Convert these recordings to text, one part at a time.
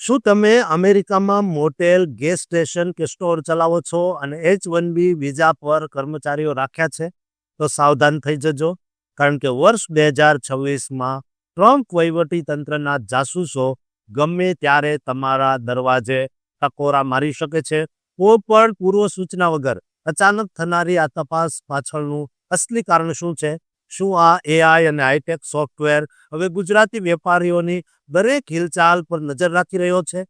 શું તમે અમેરિકામાં મોટેલ, ગેસ સ્ટેશન કે સ્ટોર ચલાવો છો અને H-1B વિઝા પર કર્મચારીઓ રાખ્યા છે? તો સાવધાન થઈ જજો, કારણ કે વર્ષ 2026માં ટ્રમ્પ વહીવટીતંત્રના જાસૂસો ગમે ત્યારે તમારા દરવાજે ટકોરા મારી શકે છે. કોઈ પણ પૂર્વ સૂચના વગર અચાનક થનારી આ તપાસ પાછળનું અસલી કારણ શું છે? શું આ AI અને હાઈટેક સોફ્ટવેર હવે ગુજરાતી વેપારીઓની દરેક હિલચાલ પર નજર રાખી રહ્યો છે?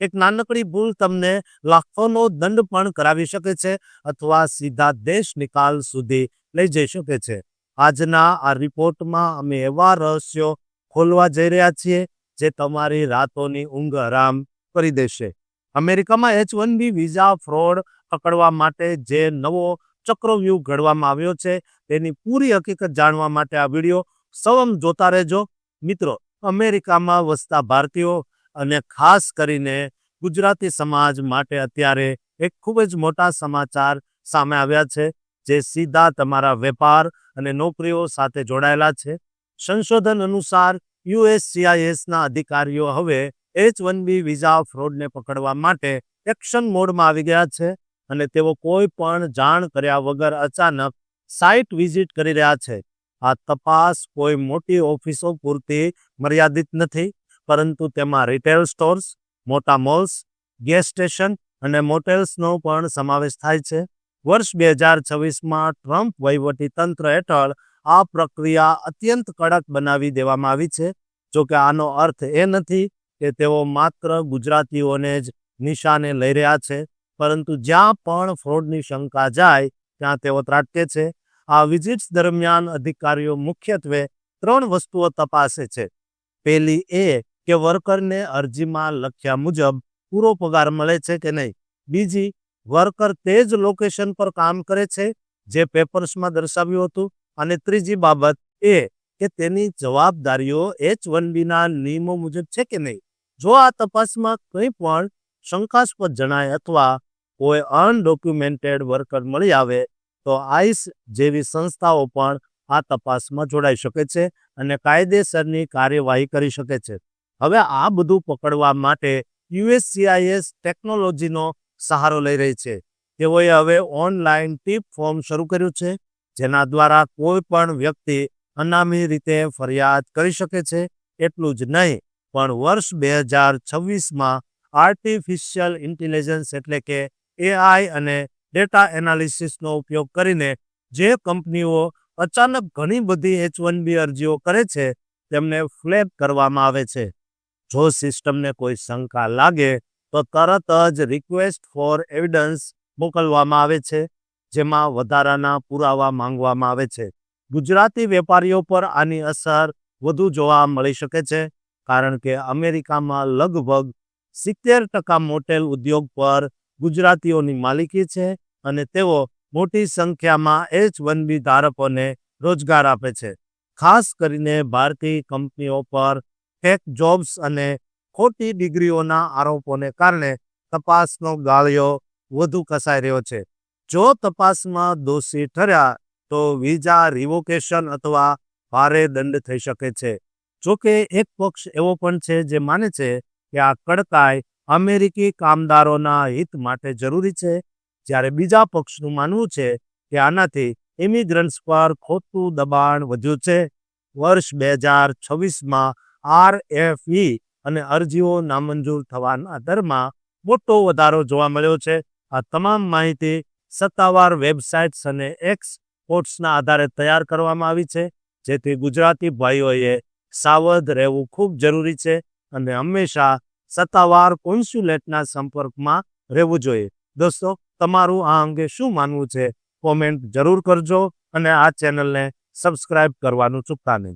એક નાનકડી ભૂલ તમને લાખોનો દંડ પણ કરાવી શકે છે અથવા સીધા દેશ નિકાલ સુધી લઈ જઈ શકે છે. આજના આ રિપોર્ટમાં અમે એવા રહસ્યો ખોલવા જઈ રહ્યા છીએ જે તમારી રાતોની ઊંઘ હરામ કરી દેશે. અમેરિકામાં H-1B વિઝા ફ્રોડ પકડવા માટે જે નવો ચક્રવ્યૂહ ઘડવામાં આવ્યો છે તેની પૂરી હકીકત જાણવા માટે આ વિડીયો સવમ જોતા રહેજો. મિત્રો, અમેરિકામાં વસતા ભારતીયો અને ખાસ કરીને ગુજરાતી સમાજ માટે અત્યારે એક ખૂબ જ મોટા સમાચાર સામે આવ્યા છે જે સીધા તમારા વેપાર અને નોકરીઓ સાથે જોડાયેલા છે. સંશોધન અનુસાર USCISના અધિકારીઓ હવે H-1B વિઝા ફ્રોડને પકડવા માટે એક્શન મોડમાં આવી ગયા છે અને તેઓ કોઈ પણ જાણ કર્યા વગર અચાનક સાઇટ વિઝિટ કરી રહ્યા છે. આ તપાસ કોઈ મોટી ઓફિસો પૂરતી મર્યાદિત નથી, પરંતુ તેમાં રિટેલ સ્ટોર્સ, મોટા મોલ્સ, ગેસ સ્ટેશન અને મોટેલ્સનો પણ સમાવેશ થાય છે. વર્ષ 2026માં ટ્રમ્પ વહીવટીતંત્ર હેઠળ આ પ્રક્રિયા અત્યંત કડક બનાવી દેવામાં આવી છે. જોકે આનો અર્થ એ નથી કે તેઓ માત્ર ગુજરાતીઓને જ નિશાને લઈ રહ્યા છે, પરંતુ જ્યાં પણ ફ્રોડની શંકા જાય ત્યાં તેઓ ત્રાટકે છે. આ વિઝિટ્સ દરમિયાન અધિકારીઓ મુખ્યત્વે 3 વસ્તુઓ તપાસે છે. પહેલી એ કે વર્કરને અરજીમાં લખ્યા મુજબ પૂરો પગાર મળે છે કે નહીં. બીજી, વર્કર તે જ લોકેશન પર કામ કરે છે જે પેપર્સમાં દર્શાવ્યું હતું. અને ત્રીજી બાબત એ કે તેની જવાબદારીઓ H-1Bના નિયમો મુજબ છે કે નહીં. જો આ તપાસમાં કંઈ પણ શંકાસ્પદ જણાય અથવા કોઈ અનડોક્યુમેન્ટેડ વર્કર મળી આવે તો આઈસ જેવી સંસ્થાઓ પણ આ તપાસમાં જોડાઈ શકે છે અને કાયદેસરની કાર્યવાહી કરી શકે છે. હવે આ બધું પકડવા માટે USCIS ટેકનોલોજીનો સહારો લઈ રહી છે. તેઓએ હવે ઓનલાઈન ટીપ ફોર્મ શરૂ કર્યું છે જેના દ્વારા કોઈ પણ વ્યક્તિ અનામી રીતે ફરિયાદ કરી શકે છે. એટલું જ નહીં, પણ વર્ષ 2026માં આર્ટિફિશિયલ ઇન્ટેલિજન્સ એટલે કે AI અને ડેટા એનાલિસિસનો ઉપયોગ કરીને જે કંપનીઓ અચાનક ઘણી બધી H-1B અરજીઓ કરે છે તેમને ફ્લેગ કરવામાં આવે છે. જો સિસ્ટમને કોઈ શંકા લાગે તો તરત જ રિક્વેસ્ટ ફોર એવિડન્સ મોકલવામાં આવે છે, જેમાં વધારાના પુરાવા માંગવામાં આવે છે. ગુજરાતી વેપારીઓ પર આની અસર વધુ જોવા મળી શકે છે, કારણ કે અમેરિકામાં લગભગ 70% મોટેલ ઉદ્યોગ પર ગુજરાતીઓની માલિકી છે અને તેઓ મોટી સંખ્યામાં H-1B ધારકોને રોજગાર આપે છે. ખાસ કરીને ભારતીય કંપનીઓ પર ફેક જોબ્સ અને ખોટી ડિગ્રીઓના આરોપોને કારણે તપાસનો ગાળિયો વધુ કસાઈ રહ્યો છે. જો તપાસમાં દોષી ઠર્યા તો વિઝા રિવોકેશન અથવા ભારે દંડ થઈ શકે છે. જોકે એક પક્ષ એવો પણ છે જે માને છે કે આ કડકાઈ અમેરિકી કામદારોના હિત માટે જરૂરી છે, જ્યારે બીજા પક્ષનું માનવું છે કે આનાથી ઇમિગ્રન્ટ્સ પર ખોટું દબાણ વધ્યું છે. વર્ષ 2026માં RFE અને અરજીઓ નામંજૂર થવાના દરમાં મોટો વધારો જોવા મળ્યો છે. આ તમામ માહિતી સત્તાવાર વેબસાઇટ્સ અને એક્સપોર્ટ્સના આધારે તૈયાર કરવામાં આવી છે, જેથી ગુજરાતી ભાઈઓએ સાવધ રહેવું ખૂબ જરૂરી છે અને હંમેશા સત્તાવાર કોન્સ્યુલેટના સંપર્કમાં રહેવું જોઈએ. દોસ્તો, તમારું આ અંગે શું માનવું છે? કોમેન્ટ જરૂર કરજો અને આ ચેનલને સબસ્ક્રાઇબ કરવાનું ચૂકતા નહીં.